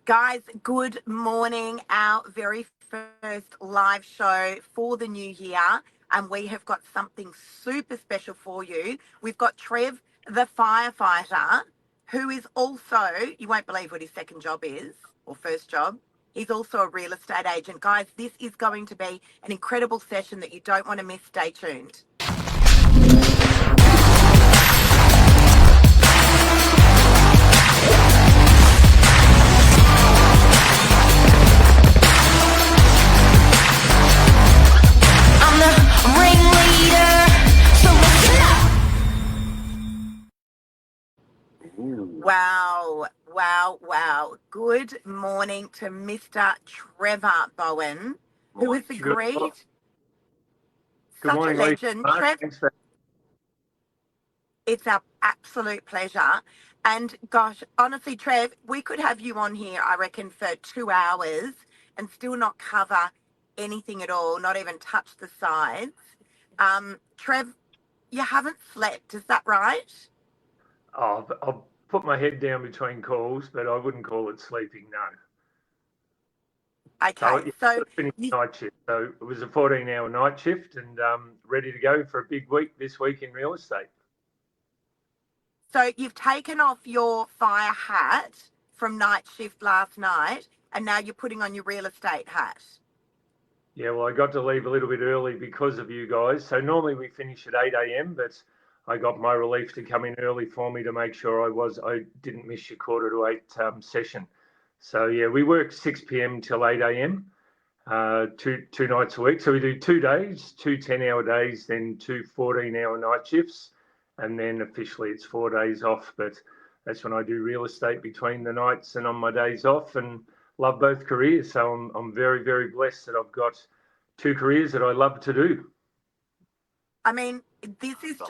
Guys, good morning. Our very first live show for the new year, and we have got something super special for you. We've got Trev, the firefighter, who is also, you won't believe what his second job is, or first job. He's also a real estate agent. Guys, this is going to be an incredible session that you don't want to miss. Stay tuned. Wow. Good morning to Mr. Trevor Bowen, who has agreed. Good morning, legend. Trev, it's our absolute pleasure. And gosh, honestly, Trev, we could have you on here, I reckon, for 2 hours and still not cover anything at all, not even touch the sides. Trev, you haven't slept, is that right? Oh, I'll put my head down between calls, but I wouldn't call it sleeping, no. Okay, so finished night shift. So it was a 14-hour night shift and ready to go for a big week this week in real estate. So you've taken off your fire hat from night shift last night, and now you're putting on your real estate hat. Yeah, well, I got to leave a little bit early because of you guys. So normally we finish at 8 a.m, but I got my relief to come in early for me to make sure I didn't miss your 7:45 session. So yeah, we work 6 p.m. till 8 a.m, two nights a week. So we do 2 days, 2 10-hour days, then 2 14-hour night shifts. And then officially it's 4 days off, but that's when I do real estate between the nights and on my days off, and love both careers. So I'm very, very blessed that I've got 2 careers that I love to do. I mean, this is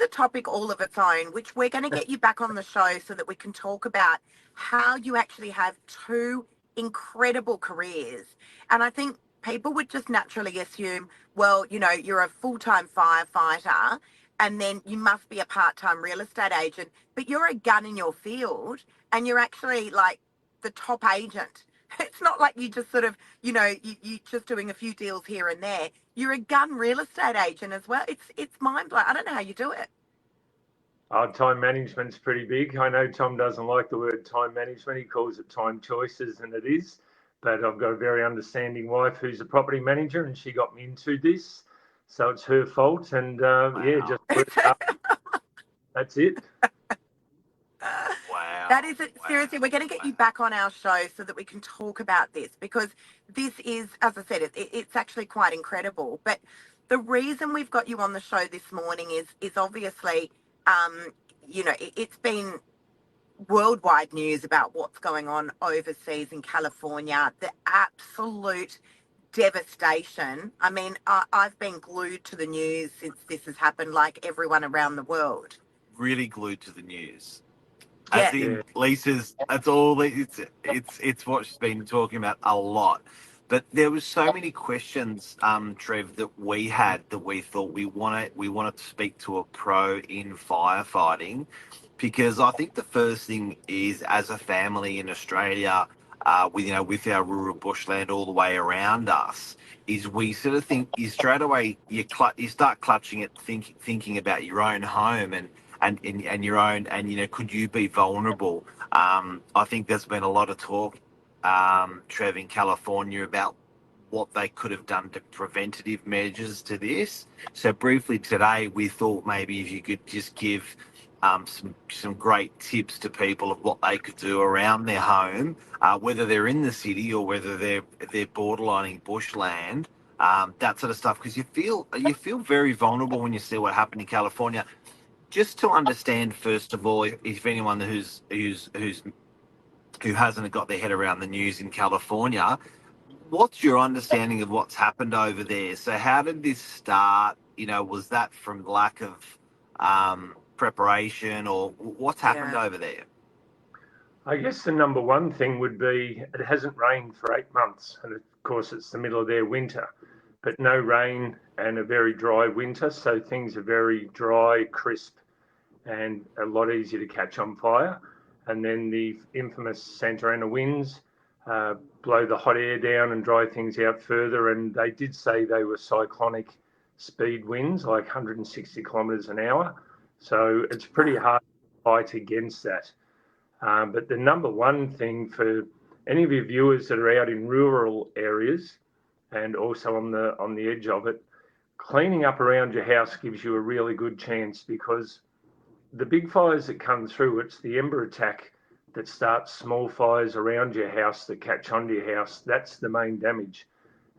a topic all of its own, which we're going to get you back on the show so that we can talk about how you actually have 2 incredible careers. And I think people would just naturally assume, well, you know, you're a full-time firefighter and then you must be a part-time real estate agent, but you're a gun in your field and you're actually like the top agent. It's not like you just sort of, you know, you just doing a few deals here and there. You're a gun real estate agent as well. It's mind-blowing. I don't know how you do it. Time management's pretty big. I know Tom doesn't like the word time management. He calls it time choices, and it is. But I've got a very understanding wife who's a property manager, and she got me into this. So it's her fault. And yeah, just work hard. That's it. Wow. That is it. Seriously, we're going to get you back on our show so that we can talk about this, because this is, as I said, it's actually quite incredible. But the reason we've got you on the show this morning is obviously, you know, it's been worldwide news about what's going on overseas in California, the absolute devastation. I mean, I've been glued to the news since this has happened, like everyone around the world. Really glued to the news. Yeah. I think Lisa's, that's all, it's what she's been talking about a lot. But there was so many questions, Trev, that we had that we thought we wanted to speak to a pro in firefighting, because I think the first thing is, as a family in Australia, with our rural bushland all the way around us, is we sort of think you straight away you start clutching at thinking about your own home and your own, and you know, could you be vulnerable? I think there's been a lot of talk, Trev, in California about what they could have done to preventative measures to this. So briefly today, we thought maybe if you could just give some great tips to people of what they could do around their home, whether they're in the city or whether they're borderlining bushland, that sort of stuff. Because you feel very vulnerable when you see what happened in California. Just to understand, first of all, if anyone who hasn't got their head around the news in California, what's your understanding of what's happened over there? So how did this start? You know, was that from lack of preparation, or what's happened over there? I guess the number one thing would be it hasn't rained for 8 months. And of course, it's the middle of their winter, but no rain and a very dry winter. So things are very dry, crisp, and a lot easier to catch on fire. and then the infamous Santa Ana winds blow the hot air down and dry things out further. And they did say they were cyclonic speed winds, like 160 kilometres an hour. So it's pretty hard to fight against that. But the number one thing for any of your viewers that are out in rural areas and also on the edge of it, cleaning up around your house gives you a really good chance, because the big fires that come through, it's the ember attack that starts small fires around your house that catch onto your house. That's the main damage.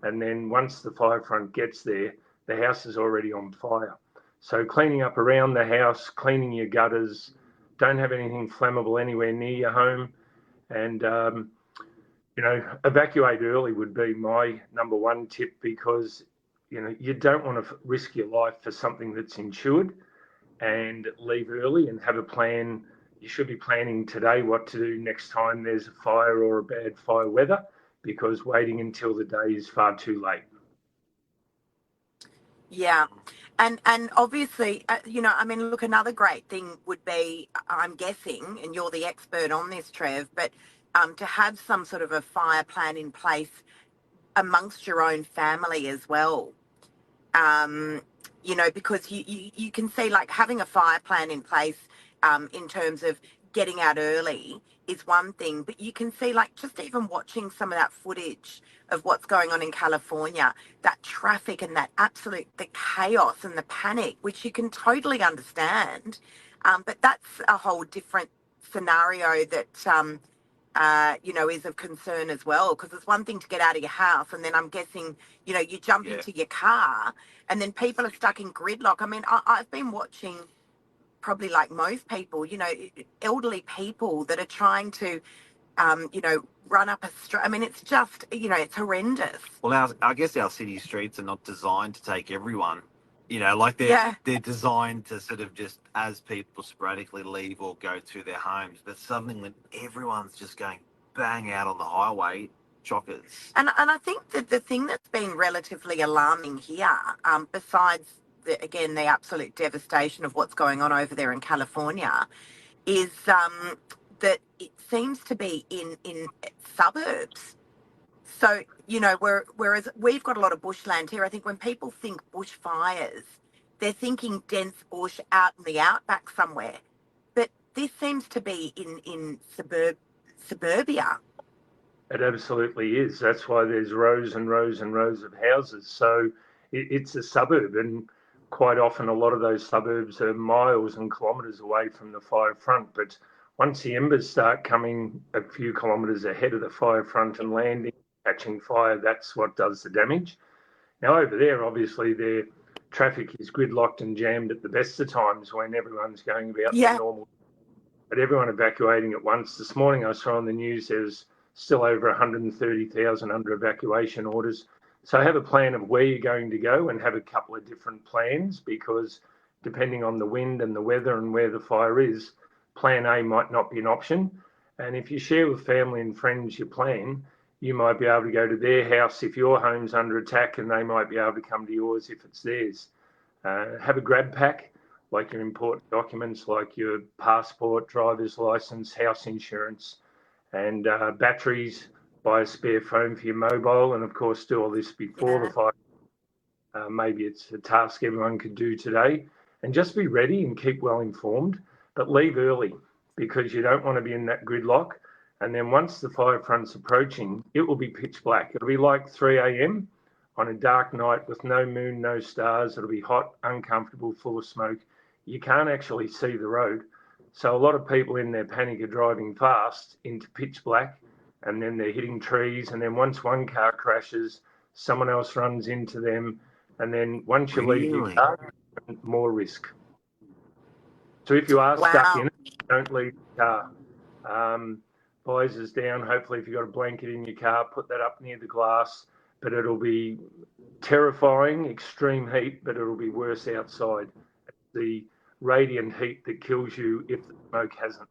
And then once the fire front gets there, the house is already on fire. So cleaning up around the house, cleaning your gutters, don't have anything flammable anywhere near your home, and evacuate early would be my number one tip, because you don't want to risk your life for something that's insured, and leave early and have a plan. You should be planning today what to do next time there's a fire or a bad fire weather, because waiting until the day is far too late. Yeah. And obviously, look, another great thing would be, I'm guessing, and you're the expert on this, Trev, but to have some sort of a fire plan in place amongst your own family as well. Because you can see, like, having a fire plan in place in terms of getting out early is one thing, but you can see, like, just even watching some of that footage of what's going on in California, that traffic and that the chaos and the panic, which you can totally understand. But that's a whole different scenario that, is of concern as well, because it's one thing to get out of your house, and then I'm guessing, you jump into your car, and then people are stuck in gridlock. I mean, I've been watching, probably like most people, elderly people that are trying to, run up a street. I mean, it's just, it's horrendous. Well, I guess our city streets are not designed to take everyone. They're designed to sort of just, as people sporadically leave or go to their homes, but suddenly when everyone's just going bang out on the highway, chockers. And I think that the thing that's been relatively alarming here, besides the absolute devastation of what's going on over there in California, is that it seems to be in suburbs. So, whereas we've got a lot of bushland here, I think when people think bushfires, they're thinking dense bush out in the outback somewhere. But this seems to be in suburbia. It absolutely is. That's why there's rows and rows and rows of houses. So it's a suburb, and quite often a lot of those suburbs are miles and kilometres away from the fire front. But once the embers start coming a few kilometres ahead of the fire front and landing, catching fire, that's what does the damage. Now over there, obviously, their traffic is gridlocked and jammed at the best of times when everyone's going about their normal. But everyone evacuating at once. This morning I saw on the news there's still over 130,000 under evacuation orders. So have a plan of where you're going to go, and have a couple of different plans, because depending on the wind and the weather and where the fire is, plan A might not be an option. And if you share with family and friends your plan, you might be able to go to their house if your home's under attack, and they might be able to come to yours if it's theirs. Have a grab pack, like your important documents, like your passport, driver's license, house insurance, and batteries. Buy a spare phone for your mobile, and of course do all this before the fire. Maybe it's a task everyone could do today, and just be ready and keep well informed, but leave early, because you don't want to be in that gridlock. And then once the fire front's approaching, it will be pitch black. It'll be like 3 a.m. on a dark night with no moon, no stars. It'll be hot, uncomfortable, full of smoke. You can't actually see the road. So a lot of people in their panic are driving fast into pitch black, and then they're hitting trees. And then once one car crashes, someone else runs into them. And then once you leave your car, more risk. So if you are stuck in it, don't leave the car. Visors down. Hopefully, if you've got a blanket in your car, put that up near the glass. But it'll be terrifying, extreme heat, but it'll be worse outside. The radiant heat that kills you if the smoke hasn't.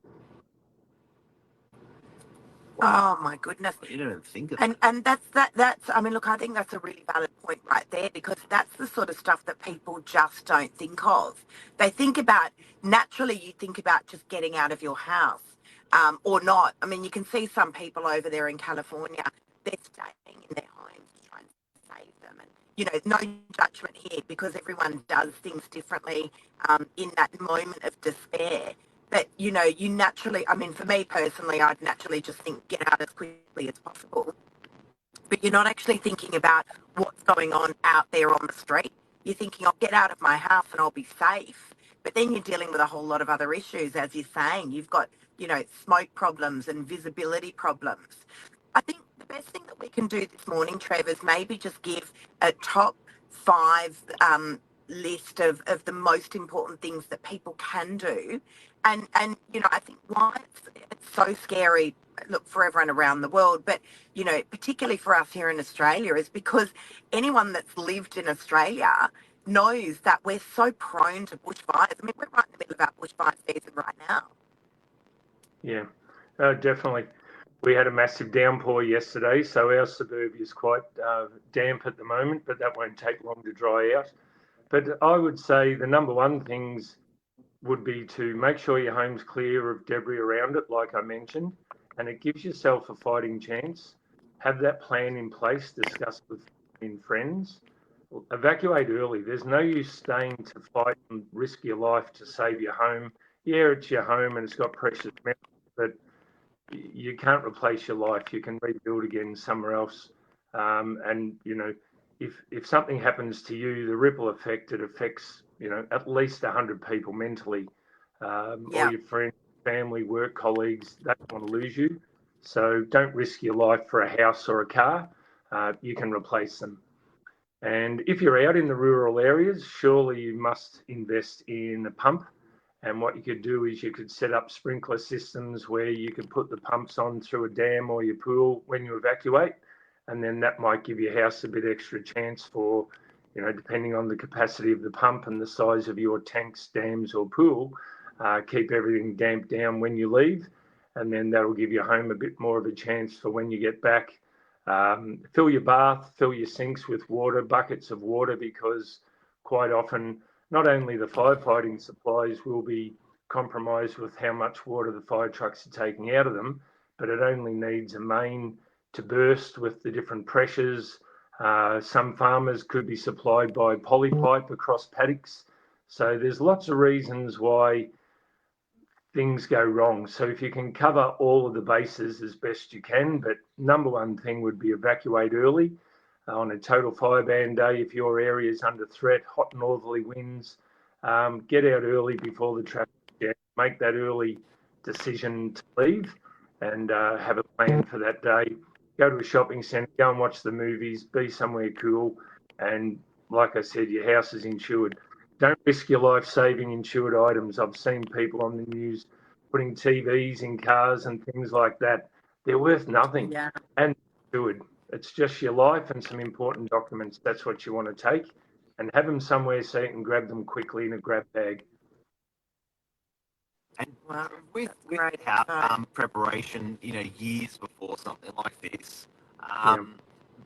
Oh my goodness! You don't even think of that. And that's. I mean, look, I think that's a really valid point right there, because that's the sort of stuff that people just don't think of. They think about, naturally, you think about just getting out of your house, or not. I mean, you can see some people over there in California, they're staying in their homes to try and save them. And, you know, no judgment here because everyone does things differently in that moment of despair. But, you know, you naturally, I mean, for me personally, I'd naturally just think get out as quickly as possible. But you're not actually thinking about what's going on out there on the street. You're thinking, I'll get out of my house and I'll be safe. But then you're dealing with a whole lot of other issues, as you're saying. You've got, you know, smoke problems and visibility problems. I think the best thing that we can do this morning, Trev, is maybe just give a top 5 list of the most important things that people can do. And you know, I think why it's so scary, look, for everyone around the world, but, you know, particularly for us here in Australia, is because anyone that's lived in Australia knows that we're so prone to bushfires. I mean, we're right in the middle of our bushfire season right now. Yeah, definitely. We had a massive downpour yesterday, so our suburbia is quite damp at the moment, but that won't take long to dry out. But I would say the number one things would be to make sure your home's clear of debris around it, like I mentioned, and it gives yourself a fighting chance. Have that plan in place, discuss with friends. Evacuate early. There's no use staying to fight and risk your life to save your home. Yeah, it's your home and it's got precious memories, but you can't replace your life. You can rebuild again somewhere else. And, you know, if something happens to you, the ripple effect, it affects, you know, at least 100 people mentally. All your friends, family, work colleagues, they don't want to lose you. So don't risk your life for a house or a car. You can replace them. And if you're out in the rural areas, surely you must invest in a pump. And what you could do is you could set up sprinkler systems where you could put the pumps on through a dam or your pool when you evacuate. And then that might give your house a bit extra chance for, you know, depending on the capacity of the pump and the size of your tanks, dams or pool, keep everything damped down when you leave. And then that'll give your home a bit more of a chance for when you get back. Fill your bath, fill your sinks with water, buckets of water, because quite often not only the firefighting supplies will be compromised with how much water the fire trucks are taking out of them, but it only needs a main to burst with the different pressures. Some farmers could be supplied by polypipe across paddocks. So there's lots of reasons why things go wrong. So if you can cover all of the bases as best you can, but number one thing would be evacuate early. On a total fire ban day, if your area is under threat, hot northerly winds, get out early before the traffic jam. Make that early decision to leave and have a plan for that day. Go to a shopping centre, go and watch the movies, be somewhere cool. And like I said, your house is insured. Don't risk your life-saving insured items. I've seen people on the news putting TVs in cars and things like that. They're worth nothing. Yeah. And insured. It's just your life and some important documents. That's what you want to take, and have them somewhere so you can grab them quickly in a grab bag. And Wow, with great preparation, you know, years before something like this, Yeah.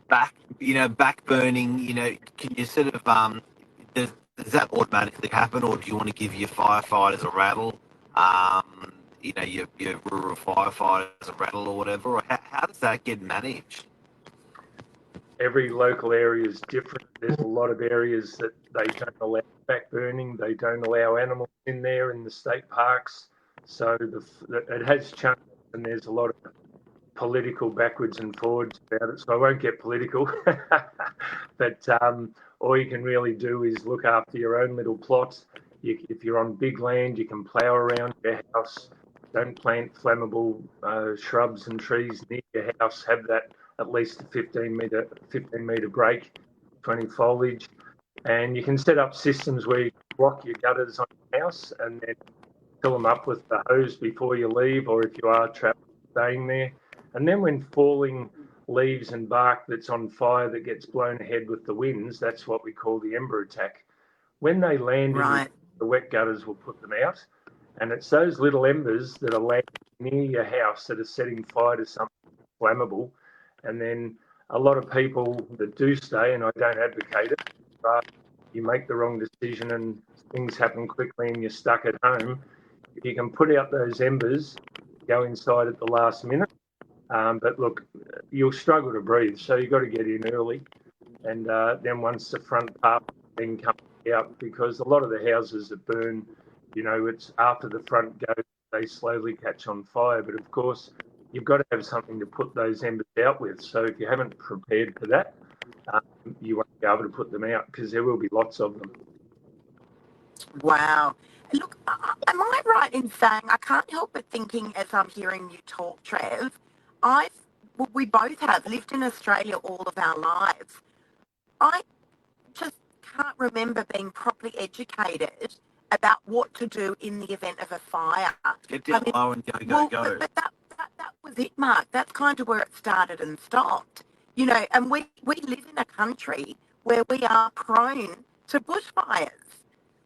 back burning, you know, can you sort of does that automatically happen, or do you want to give your firefighters a rattle? You know, your rural firefighters a rattle or whatever, or how does that get managed? Every local area is different. There's a lot of areas that they don't allow back burning. They don't allow animals in there in the state parks. So it has changed, and there's a lot of political backwards and forwards about it. So I won't get political. But all you can really do is look after your own little plot. If you're on big land, you can plough around your house. Don't plant flammable shrubs and trees near your house. Have that at least a 15 metre break, 20 foliage. And you can set up systems where you block your gutters on your house and then fill them up with the hose before you leave, or if you are trapped staying there. And then when falling leaves and bark that's on fire that gets blown ahead with the winds, that's what we call the ember attack. When they land in the wet gutters will put them out. And it's those little embers that are landing near your house that are setting fire to something flammable. And then a lot of people that do stay, and I don't advocate it, but you make the wrong decision and things happen quickly and you're stuck at home. If you can put out those embers, go inside at the last minute. But look, you'll struggle to breathe, so you've got to get in early. And then once the front part then comes out, because a lot of the houses that burn, it's after the front goes, they slowly catch on fire. But of course, you've got to have something to put those embers out with. So if you haven't prepared for that, you won't be able to put them out, because there will be lots of them. Wow. Look, am I right in saying, I can't help but thinking as I'm hearing you talk, Trev, we both have lived in Australia all of our lives. I just can't remember being properly educated about what to do in the event of a fire. Get down low and go. But that was it, Mark. That's kind of where it started and stopped. And we live in a country where we are prone to bushfires.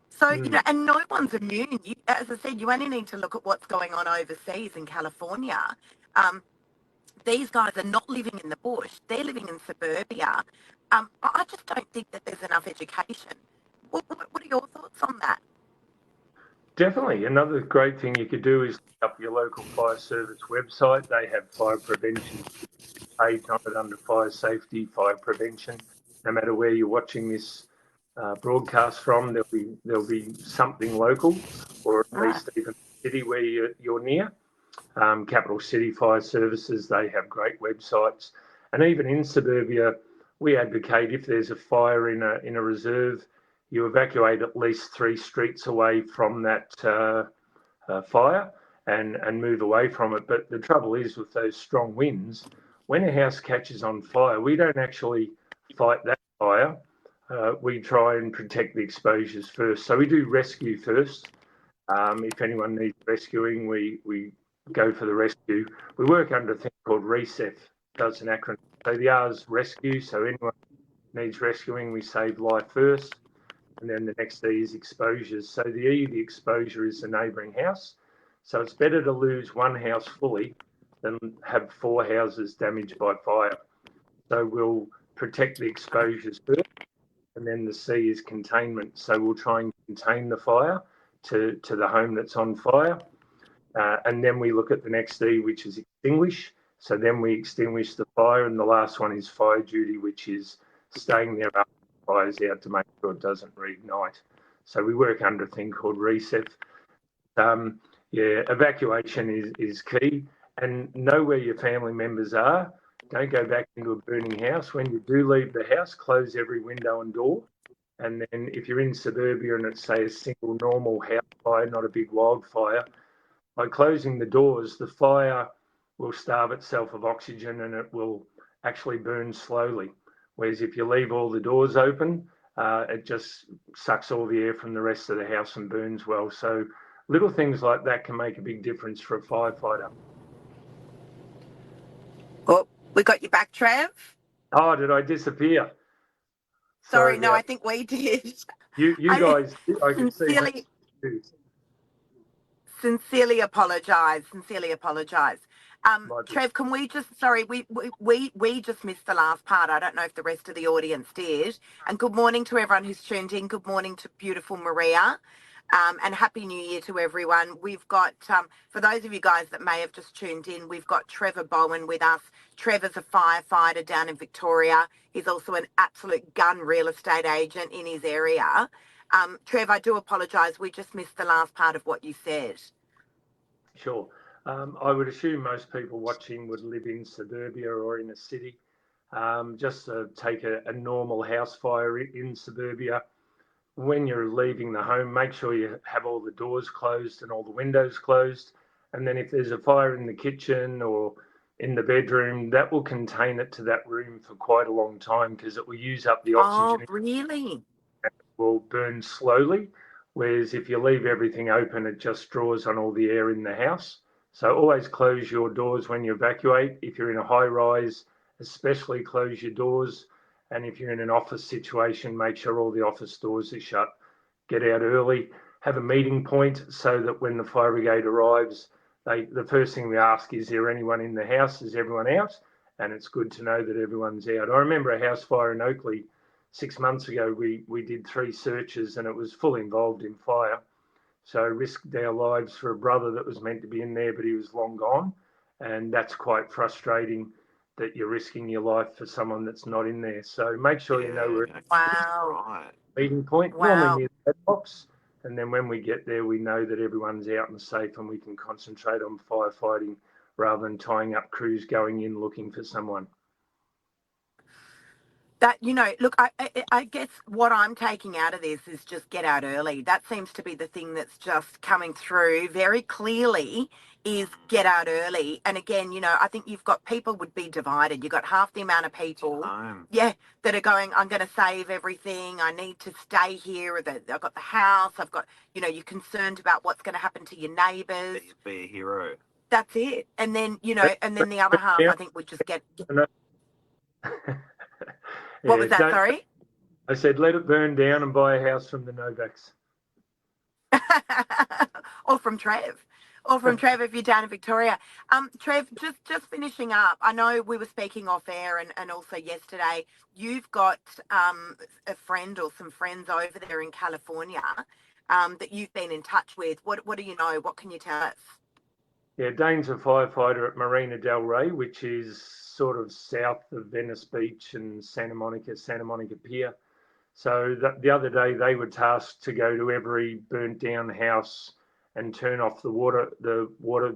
So, and no one's immune. As I said, you only need to look at what's going on overseas in California. These guys are not living in the bush. They're living in suburbia. I just don't think that there's enough education. What are your thoughts on that? Definitely. Another great thing you could do is look up your local fire service website. They have fire prevention page on it under fire safety, fire prevention. No matter where you're watching this broadcast from, there'll be something local, or at least even a city where you're near. Capital City Fire Services, they have great websites. And even in suburbia, we advocate if there's a fire in a reserve, you evacuate at least 3 streets away from that fire and move away from it. But the trouble is with those strong winds, when a house catches on fire, we don't actually fight that fire. We try and protect the exposures first. So we do rescue first. If anyone needs rescuing, we go for the rescue. We work under a thing called RESEF. That's an acronym. So the R is rescue. So anyone needs rescuing, we save life first. And then the next E is exposures. So the E, the exposure, is the neighbouring house. So it's better to lose one house fully than have 4 houses damaged by fire. So we'll protect the exposures first. And then the C is containment. So we'll try and contain the fire to the home that's on fire. And then we look at the next E, which is extinguish. So then we extinguish the fire. And the last one is fire duty, which is staying there after the fire's out to make sure it doesn't reignite. So we work under a thing called RESEF. Evacuation is key. And know where your family members are. Don't go back into a burning house. When you do leave the house, close every window and door. And then if you're in suburbia and it's, say, a single normal house fire, not a big wildfire, by closing the doors, the fire will starve itself of oxygen and it will actually burn slowly. Whereas if you leave all the doors open, it just sucks all the air from the rest of the house and burns well. So little things like that can make a big difference for a firefighter. Oh, we got you back, Trev. Oh, did I disappear? Sorry, no, I think we did. You guys, I can see. Sincerely apologise. Trev, can we just, sorry, we just missed the last part. I don't know if the rest of the audience did. And good morning to everyone who's tuned in. Good morning to beautiful Maria. And Happy New Year to everyone. We've got, for those of you guys that may have just tuned in, we've got Trevor Bowen with us. Trevor's a firefighter down in Victoria. He's also an absolute gun real estate agent in his area. Trev, I do apologise. We just missed the last part of what you said. Sure. I would assume most people watching would live in suburbia or in a city. Just to take a normal house fire in suburbia, when you're leaving the home, make sure you have all the doors closed and all the windows closed. And then if there's a fire in the kitchen or in the bedroom, that will contain it to that room for quite a long time because it will use up the oxygen. Oh, really? It will burn slowly. Whereas if you leave everything open, it just draws on all the air in the house. So always close your doors when you evacuate. If you're in a high rise, especially close your doors. And if you're in an office situation, make sure all the office doors are shut. Get out early. Have a meeting point so that when the fire brigade arrives, the first thing we ask is there anyone in the house? Is everyone out? And it's good to know that everyone's out. I remember a house fire in Oakley 6 months ago. We did 3 searches and it was fully involved in fire. So risked our lives for a brother that was meant to be in there, but he was long gone. And that's quite frustrating that you're risking your life for someone that's not in there. So make sure you know where Wow. Right. meeting point, Wow. normally near the box. And then when we get there, we know that everyone's out and safe and we can concentrate on firefighting rather than tying up crews going in looking for someone. That, look, I guess what I'm taking out of this is just get out early. That seems to be the thing that's just coming through very clearly is get out early. And again, I think you've got people would be divided. You've got half the amount of people, that are going, I'm going to save everything. I need to stay here. I've got the house. I've got, you're concerned about what's going to happen to your neighbours. Be a hero. That's it. And then, and then the other half, I think, would just get. What was that? Sorry? I said, let it burn down and buy a house from the Novaks. Or from Trev. If you're down in Victoria. Trev, just finishing up, I know we were speaking off air and also yesterday, you've got a friend or some friends over there in California that you've been in touch with. What do you know? What can you tell us? Yeah, Dane's a firefighter at Marina Del Rey, which is sort of south of Venice Beach and Santa Monica Pier. So the other day they were tasked to go to every burnt down house and turn off the water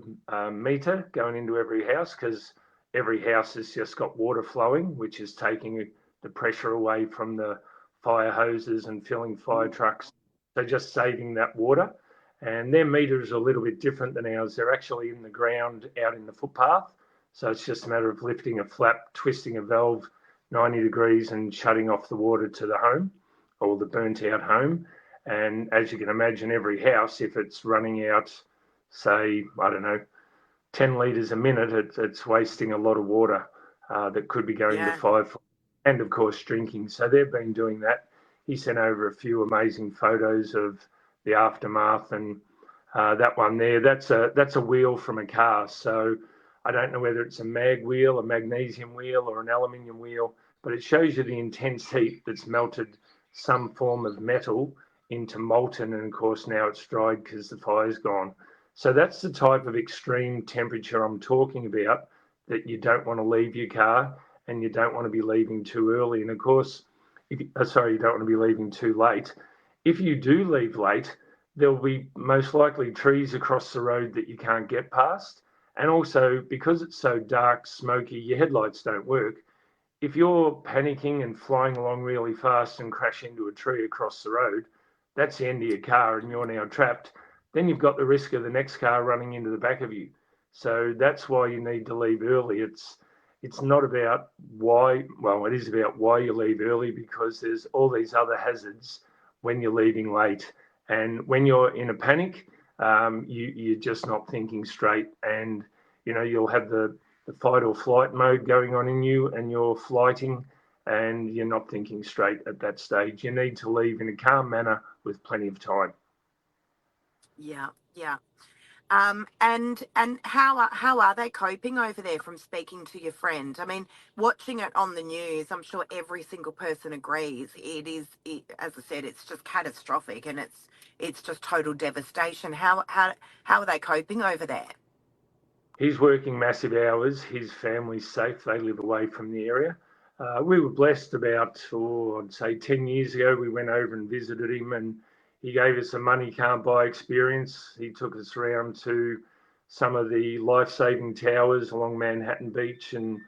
meter going into every house, because every house has just got water flowing, which is taking the pressure away from the fire hoses and filling fire trucks. So just saving that water. And their meters are a little bit different than ours. They're actually in the ground out in the footpath. So it's just a matter of lifting a flap, twisting a valve 90 degrees and shutting off the water to the home or the burnt out home. And as you can imagine, every house, if it's running out, say, 10 litres a minute, it's wasting a lot of water that could be going to fire and, of course, drinking. So they've been doing that. He sent over a few amazing photos of the aftermath, and that one there, that's a wheel from a car. So I don't know whether it's a mag wheel, a magnesium wheel, or an aluminium wheel, but it shows you the intense heat that's melted some form of metal into molten, and of course now it's dried because the fire's gone. So that's the type of extreme temperature I'm talking about, that you don't want to leave your car and you don't want to be leaving too early. And of course, you don't want to be leaving too late. If you do leave late, there'll be most likely trees across the road that you can't get past. And also, because it's so dark, smoky, your headlights don't work. If you're panicking and flying along really fast and crash into a tree across the road, that's the end of your car and you're now trapped. Then you've got the risk of the next car running into the back of you. So that's why you need to leave early. It's not about why, well, it is about why you leave early, because there's all these other hazards when you're leaving late. And when you're in a panic, you're just not thinking straight, and you'll have the fight or flight mode going on in you, and you're flighting and you're not thinking straight at that stage. You need to leave in a calm manner with plenty of time. Yeah. And how are they coping over there, from speaking to your friend? I mean, watching it on the news, I'm sure every single person agrees. As I said, it's just catastrophic, and it's just total devastation. How are they coping over there? He's working massive hours. His family's safe. They live away from the area. We were blessed about, I'd say 10 years ago, we went over and visited him, and he gave us a money can't buy experience. He took us around to some of the lifesaving towers along Manhattan Beach and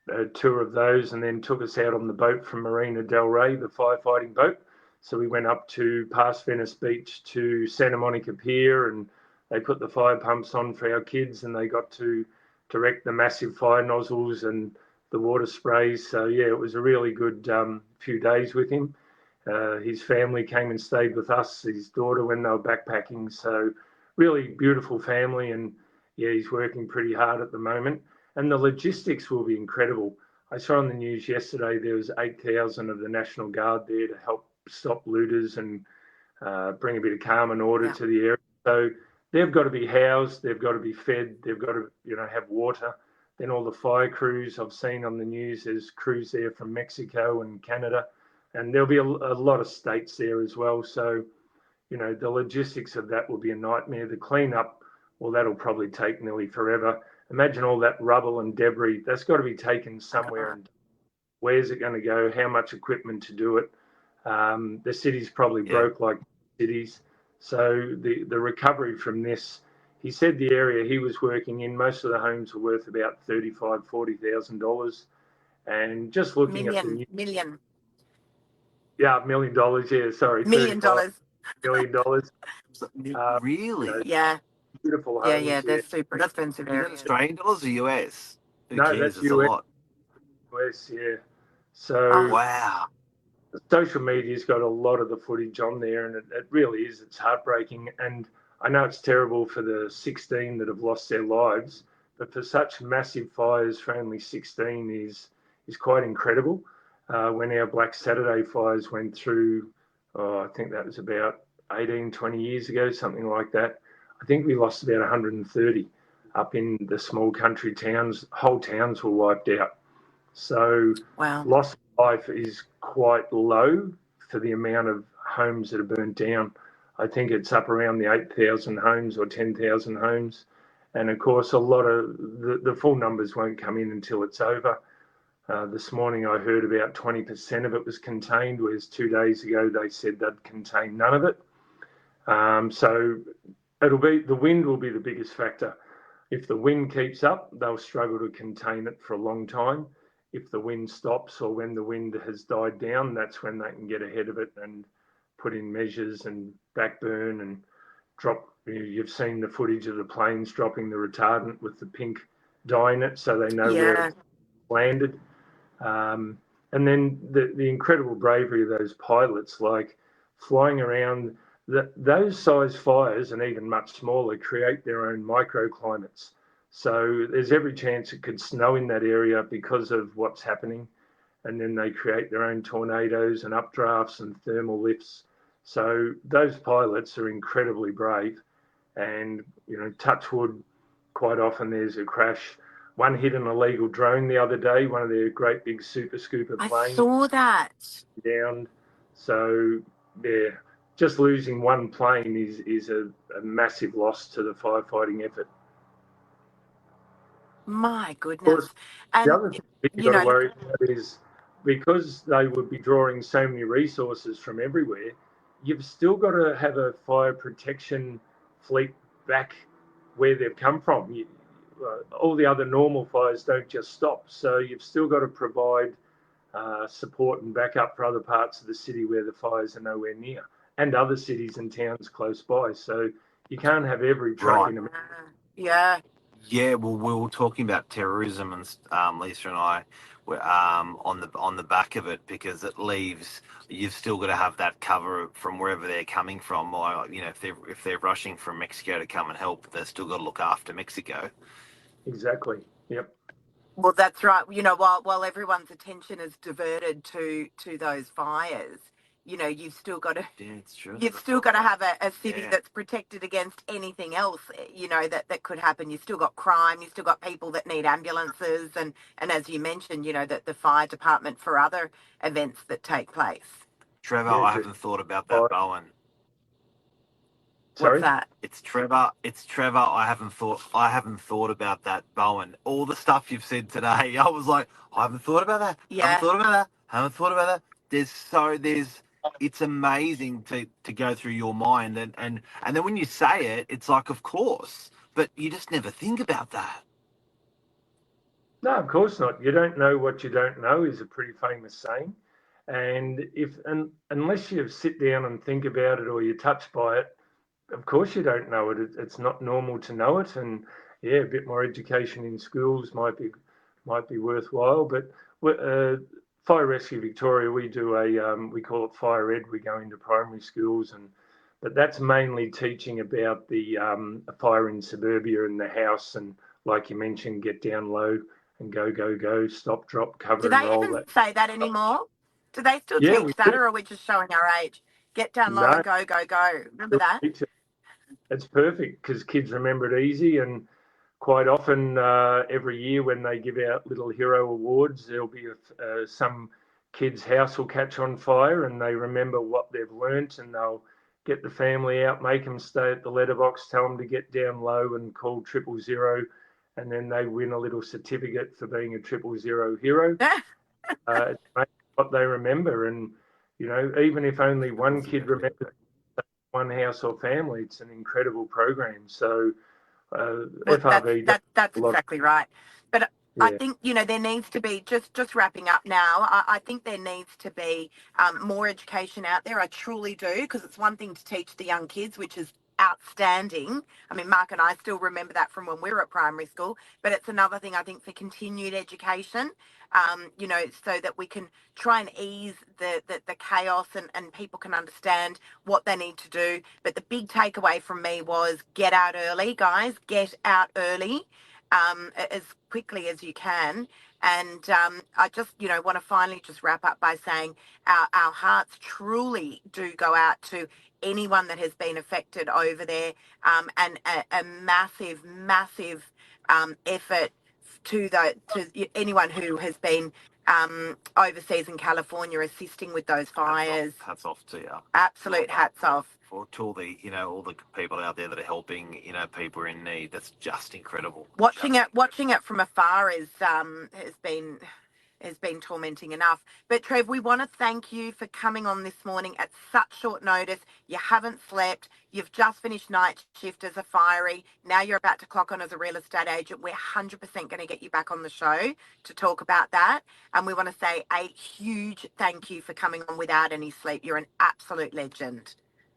a tour of those, and then took us out on the boat from Marina Del Rey, the firefighting boat. So we went up to past Venice Beach to Santa Monica Pier, and they put the fire pumps on for our kids, and they got to direct the massive fire nozzles and the water sprays. So yeah, it was a really good few days with him. His family came and stayed with us, his daughter, when they were backpacking. So really beautiful family, and yeah, he's working pretty hard at the moment. And the logistics will be incredible. I saw on the news yesterday there was 8,000 of the National Guard there to help stop looters and bring a bit of calm and order to the area. So they've got to be housed, they've got to be fed, they've got to have water. Then all the fire crews I've seen on the news, there's crews there from Mexico and Canada, and there'll be a lot of states there as well. So the logistics of that will be a nightmare. The cleanup, well, that'll probably take nearly forever. Imagine all that rubble and debris. That's got to be taken somewhere. And where's it going to go? How much equipment to do it? The city's probably broke like cities. So the recovery from this, he said the area he was working in, most of the homes were worth about $35,000-$40,000. And just looking at the million. Yeah, $1 million. Yeah, sorry, $1 million. $35 million. Really? Yeah. Beautiful homes. Yeah. They're super expensive Is that areas. Australian dollars or US? Who No, cares? that's It's a US. lot. US, yeah. So Wow. social media's got a lot of the footage on there, and it really is. It's heartbreaking. And I know it's terrible for the 16 that have lost their lives, but for such massive fires for only 16 is quite incredible. When our Black Saturday fires went through, I think that was about 18, 20 years ago, something like that. I think we lost about 130 up in the small country towns. Whole towns were wiped out. So loss of life is quite low for the amount of homes that are burnt down. I think it's up around the 8,000 homes or 10,000 homes. And of course, a lot of the full numbers won't come in until it's over. This morning I heard about 20% of it was contained, whereas 2 days ago they said they'd contained none of it. So the wind will be the biggest factor. If the wind keeps up, they'll struggle to contain it for a long time. If the wind stops or when the wind has died down, that's when they can get ahead of it and put in measures and backburn and drop. You've seen the footage of the planes dropping the retardant with the pink dye in it, so they know where it's landed. And then the incredible bravery of those pilots, like flying around. Those size fires, and even much smaller, create their own microclimates. So there's every chance it could snow in that area because of what's happening. And then they create their own tornadoes and updrafts and thermal lifts. So those pilots are incredibly brave. And, touch wood, quite often there's a crash. One hit an illegal drone the other day, one of their great big super scooper planes. I saw that. Down. So, yeah, just losing one plane is a massive loss to the firefighting effort. My goodness. And, the other thing you've got to worry about is because they would be drawing so many resources from everywhere, you've still got to have a fire protection fleet back where they've come from. All the other normal fires don't just stop. So you've still got to provide support and backup for other parts of the city where the fires are nowhere near, and other cities and towns close by. So you can't have every truck in America. Yeah, well, we were talking about terrorism, and Lisa and I were on the back of it, because it leaves, you've still got to have that cover from wherever they're coming from, or if they're rushing from Mexico to come and help, they've still got to look after Mexico. Exactly. Yep. Well, that's right. While everyone's attention is diverted to those fires, you've still got to. Yeah, it's true. You've still got to have a city that's protected against anything else, that could happen. You've still got crime. You've still got people that need ambulances, and as you mentioned, the fire department for other events that take place. Trevor, I haven't thought about that, Bowen. Sorry? What's that? It's Trevor. I haven't thought about that, Bowen. All the stuff you've said today, I was like, I haven't thought about that. Yeah. Haven't thought about that. It's amazing to go through your mind, and then when you say it, it's like, of course, but you just never think about that. No, of course not. You don't know what you don't know is a pretty famous saying. And unless you sit down and think about it or you're touched by it, of course you don't know it. It's not normal to know it. And yeah, a bit more education in schools might be worthwhile. But Fire Rescue Victoria, we do we call it Fire Ed. We go into primary schools, but that's mainly teaching about the fire in suburbia and the house, and like you mentioned, get down low and go, stop, drop, cover, and roll. Do they even say that anymore? Do they still teach that, or are we just showing our age? Get down low and go. Remember that? It's perfect because kids remember it easy, and quite often every year when they give out little hero awards, there'll be some kid's house will catch on fire and they remember what they've learnt, and they'll get the family out, make them stay at the letterbox, tell them to get down low and call 000, and then they win a little certificate for being a 000 hero. It's what they remember, and even if only one kid remembers one house or family, it's an incredible program. So FRV, that's exactly right. But I think there needs to be, just wrapping up now, I think there needs to be more education out there. I truly do, because it's one thing to teach the young kids, which is outstanding. I mean, Mark and I still remember that from when we were at primary school, but it's another thing, I think, for continued education, so that we can try and ease the chaos, and people can understand what they need to do. But the big takeaway from me was get out early, guys. Get out early, as quickly as you can. And I just, want to finally just wrap up by saying our hearts truly do go out to anyone that has been affected over there, and a massive, massive effort to anyone who has been overseas in California assisting with those fires. Hats off to you. Absolute hats off. To all the all the people out there that are helping people in need. That's just incredible. Watching it from afar has been tormenting enough. But Trev, we want to thank you for coming on this morning at such short notice. You haven't slept. You've just finished night shift as a firey. Now you're about to clock on as a real estate agent. We're 100% going to get you back on the show to talk about that. And we want to say a huge thank you for coming on without any sleep. You're an absolute legend.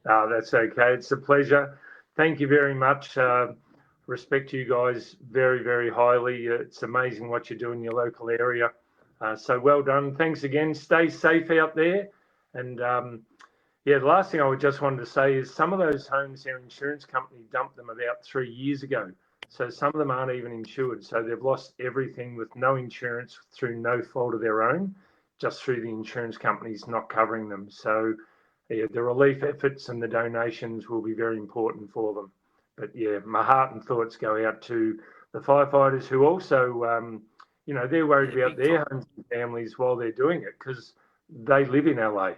Oh, that's okay. It's a pleasure. Thank you very much. Respect you guys very, very highly. It's amazing what you do in your local area. So well done. Thanks again. Stay safe out there. And the last thing I would just wanted to say is some of those homes, their insurance company dumped them about 3 years ago. So some of them aren't even insured. So they've lost everything with no insurance through no fault of their own, just through the insurance companies not covering them. So the relief efforts and the donations will be very important for them. But my heart and thoughts go out to the firefighters who also, they're worried about their homes and families while they're doing it, because they live in LA.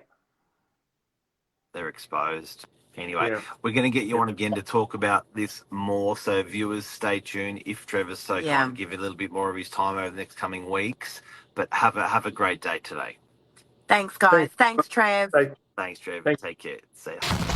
They're exposed. Anyway, we're going to get you on again to talk about this more. So viewers, stay tuned. If Trevor's so kind to give you a little bit more of his time over the next coming weeks. But have a great day today. Thanks, guys. Thanks, Trev. Thanks, Trev. Thanks. Take care. See ya.